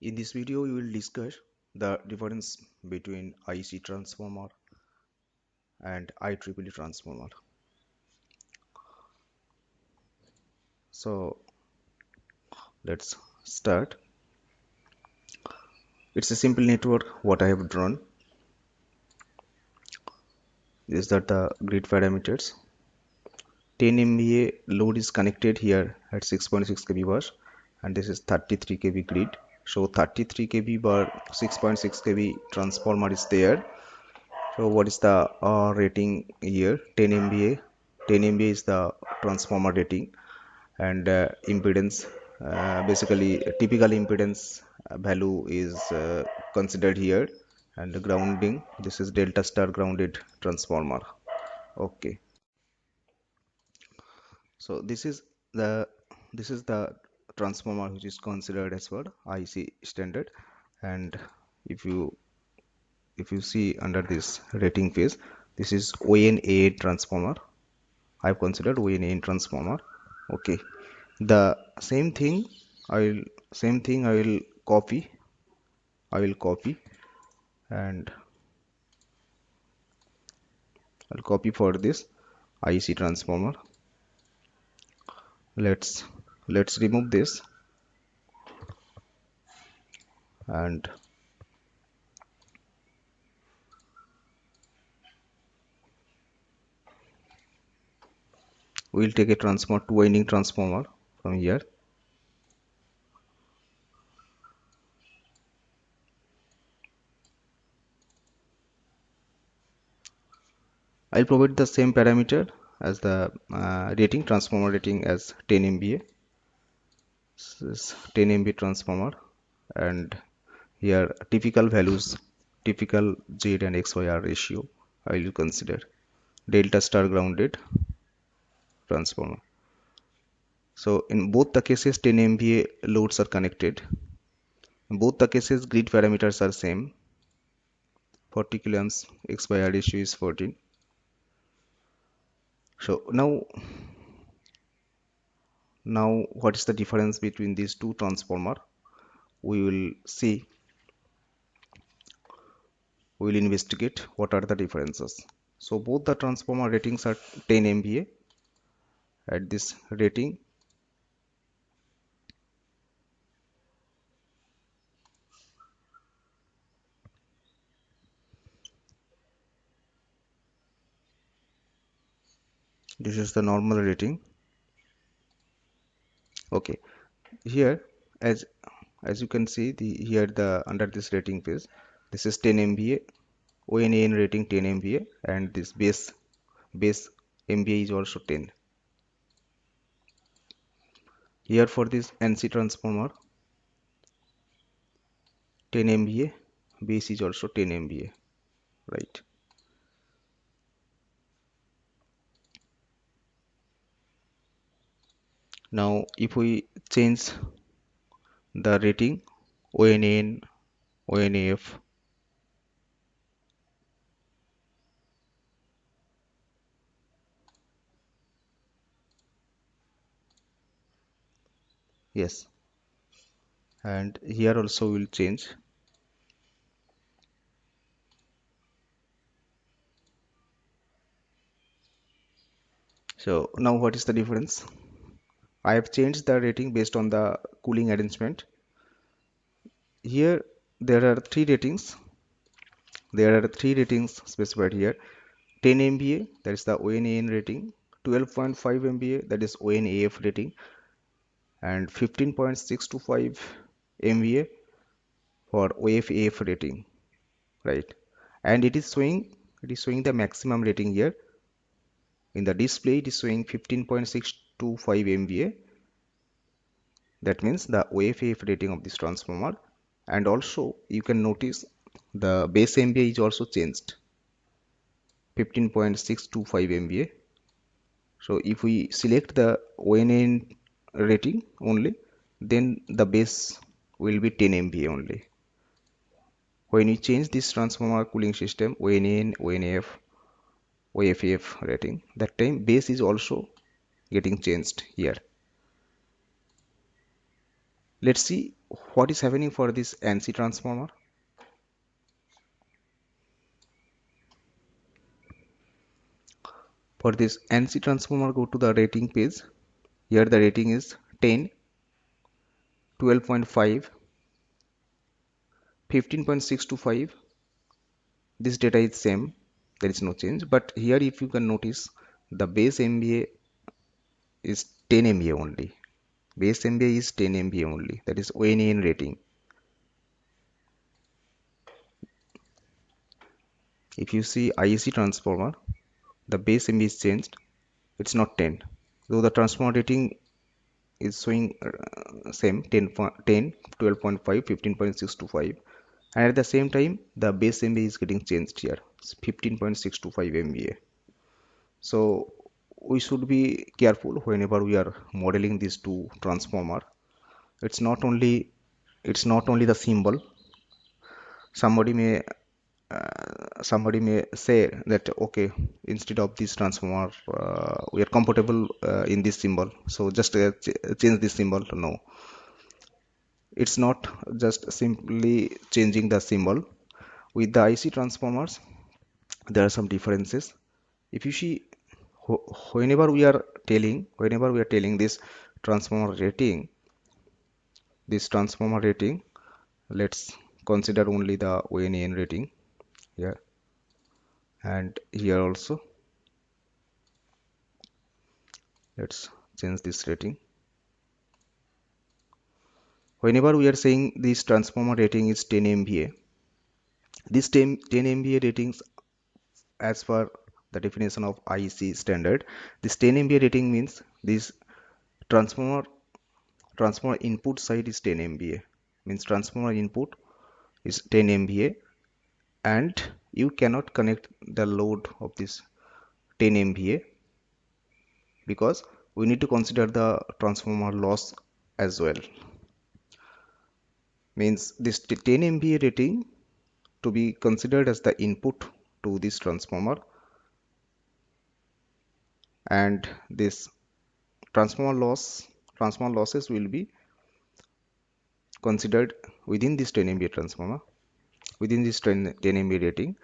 In this video, we will discuss the difference between IEC transformer and IEEE transformer. So let's start. It's a simple network. What I have drawn is that the grid parameters 10 MVA load is connected here at 6.6 kV bus, and this is 33 kV grid. So 33 kV bar 6.6 kV transformer is there. So what is the rating here? 10 MVA. 10 MVA is the transformer rating, and impedance, basically typical impedance value is considered here, and the grounding, this is delta star grounded transformer. Okay, so this is the transformer which is considered as per IC standard. And if you see under this rating phase, this is ONA transformer. I've considered ONA transformer. Okay, the same thing I will copy, and I'll copy for this IEC transformer. Let's remove this, and we'll take a transformer, two winding transformer from here. I'll provide the same parameter as the rating, transformer rating as 10 MVA. This is 10 MVA transformer, and here typical values, typical Z and XYR ratio I will consider. Delta star grounded transformer. So in both the cases 10 MVA loads are connected. In both the cases grid parameters are same. 40 kiloamps XYR ratio is 14. So now what is the difference between these two transformer? We will see. We will investigate what are the differences. So both the transformer ratings are 10 MVA. At this rating, this is the normal rating. Okay, here as you can see, here the under this rating phase, this is 10 MVA, ONAN rating 10 MVA, and this base MVA is also 10. Here for this ANSI transformer, 10 MVA, base is also 10 MVA, right? Now if we change the rating, ONAN, ONAF, yes, and here also will change. So now what is the difference? I have changed the rating based on the cooling arrangement. Here there are three ratings. There are three ratings specified here. 10 MVA, that is the ONAN rating, 12.5 MVA, that is ONAF rating, and 15.625 MVA for OFAF rating, right? And it is showing the maximum rating here. In the display it is showing 15.625 MVA. That means the OFAF rating of this transformer. And also you can notice the base MVA is also changed, 15.625 MVA. So if we select the ONN rating only, then the base will be 10 MVA only. When you change this transformer cooling system, ONN, ONF, OFF rating, that time base is also getting changed here. Let's see what is happening for this ANSI transformer? For this ANSI transformer, go to the rating page. Here the rating is 10, 12.5, 15.625. This data is same, there is no change. But here if you can notice, the base MVA is 10 MVA only. Base MVA is 10 MVA only. That is ONAN rating. If you see IEC transformer, the base MVA is changed. It's not 10. Though the transformer rating is showing same 10, 10, 12.5, 15.625. And at the same time, the base MVA is getting changed here. It's 15.625 MVA. So we should be careful whenever we are modeling these two transformer. It's not only the symbol. Somebody may say that okay, instead of this transformer, we are comfortable in this symbol, so just change this symbol. No, it's not just simply changing the symbol. With the IC transformers, there are some differences. If you see, whenever we are telling transformer rating this transformer rating let's consider only the ONAN rating here and here also. Let's change this rating. Whenever we are saying this transformer rating is 10 MVA, this 10 MVA ratings, as per the definition of IEC standard, this 10 MVA rating means this transformer input side is 10 MVA, means transformer input is 10 MVA, and you cannot connect the load of this 10 MVA because we need to consider the transformer loss as well. Means this 10 MVA rating to be considered as the input to this transformer, and this transformer losses will be considered within this 10 MVA transformer, within this 10 MVA rating.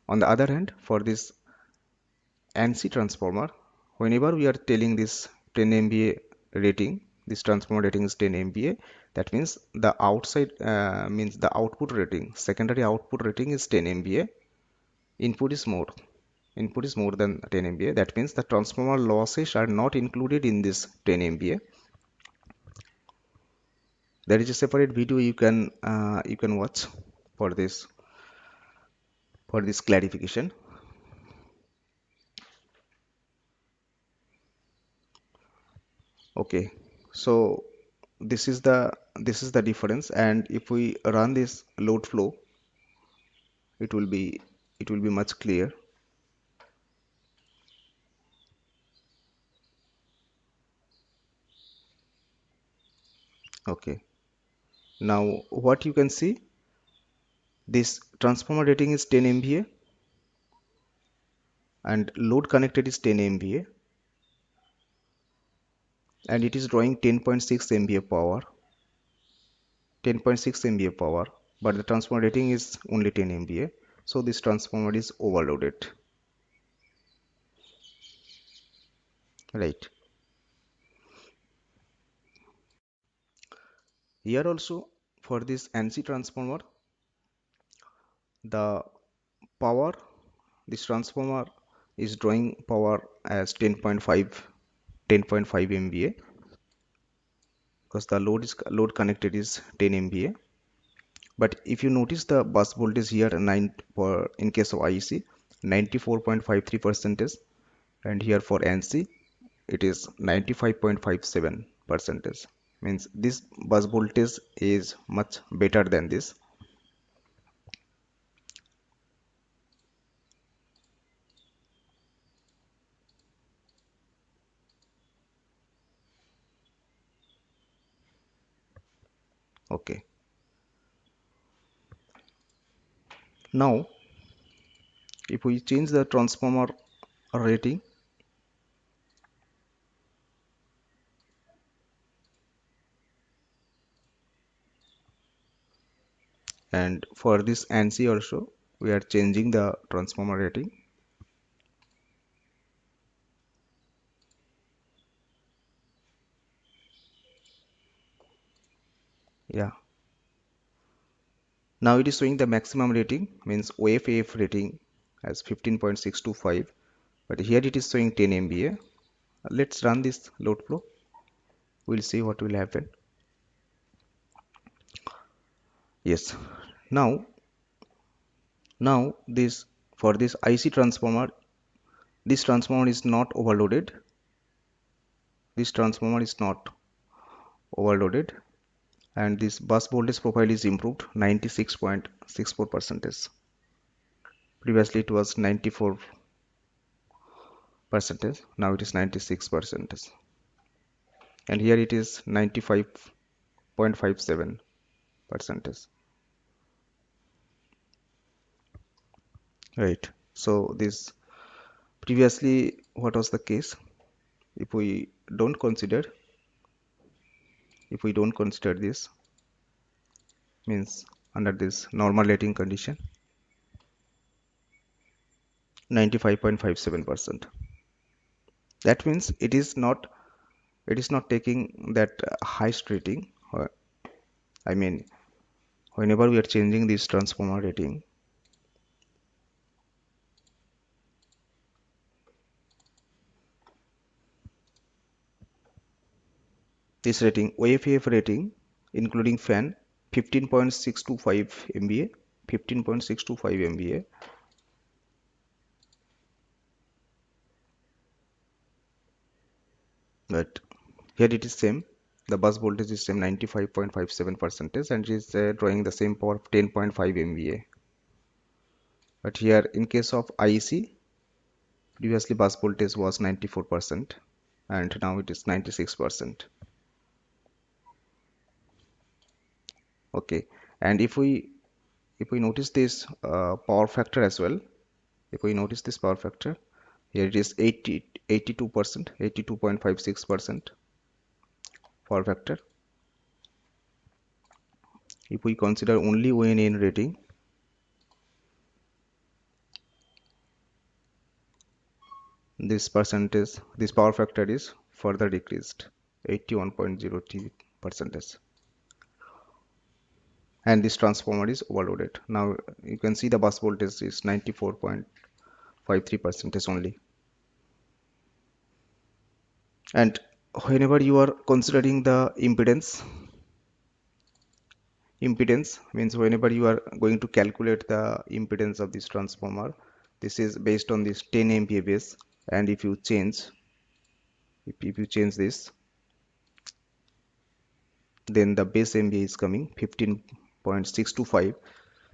On the other hand, for this ANSI transformer, whenever we are telling this 10 MVA rating, this transformer rating is 10 MVA, that means the outside means the output rating, secondary output rating is 10 MVA, input is more than 10 MVA. That means the transformer losses are not included in this 10 MVA. There is a separate video you can watch for this clarification. Okay, so this is the difference, and if we run this load flow, it will be much clear. Okay, now what you can see, this transformer rating is 10 MVA and load connected is 10 MVA, and it is drawing 10.6 MVA power, 10.6 MVA power, but the transformer rating is only 10 MVA, so this transformer is overloaded, right? Here also, for this ANSI transformer, the power, this transformer is drawing power as 10.5 MVA because the load connected is 10 MVA. But if you notice the bus voltage here, in case of IEC 94.53 percentage, and here for ANSI it is 95.57 percentage. Means this bus voltage is much better than this. Okay, now if we change the transformer rating, And for this ANSI also, we are changing the transformer rating. Yeah. Now it is showing the maximum rating, means OFAF rating as 15.625, but here it is showing 10 MVA. Let's run this load flow. We'll see what will happen. Yes. Now this, for this IC transformer, this transformer is not overloaded. This transformer is not overloaded, and this bus voltage profile is improved 96.64 percentage. Previously it was 94 percentage, now it is 96 percentage, and here it is 95.57 percentage. Right. So this, previously what was the case? If we don't consider, this, means under this normal rating condition, 95.57%. That means it is not taking that highest rating. I mean, whenever we are changing this transformer rating, this rating, OFAF rating, including fan, 15.625 MVA, 15.625 MVA, but here it is same. The bus voltage is same, 95.57 percentage, and it is drawing the same power of 10.5 MVA. But here in case of IEC, previously bus voltage was 94%, and now it is 96%. Okay, and if we notice this power factor as well, if we notice this power factor, here it is 82%, 82.56% power factor. If we consider only ONN rating, this power factor is further decreased, 81.03 percentage, and this transformer is overloaded. Now you can see the bus voltage is 94.53 percentage only. And whenever you are considering the impedance means whenever you are going to calculate the impedance of this transformer, this is based on this 10 MVA base, and if you change this, then the base MVA is coming 15.625.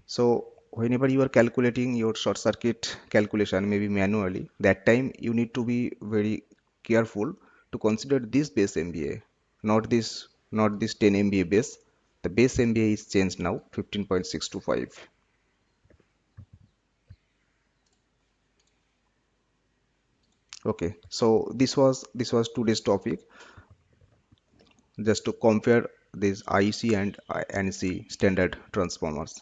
So whenever you are calculating your short circuit calculation, maybe manually, that time you need to be very careful to consider this base MVA, not this 10 MVA base. The base MVA is changed now, 15.625. Okay, so this was today's topic, just to compare these IEC and ANSI standard transformers.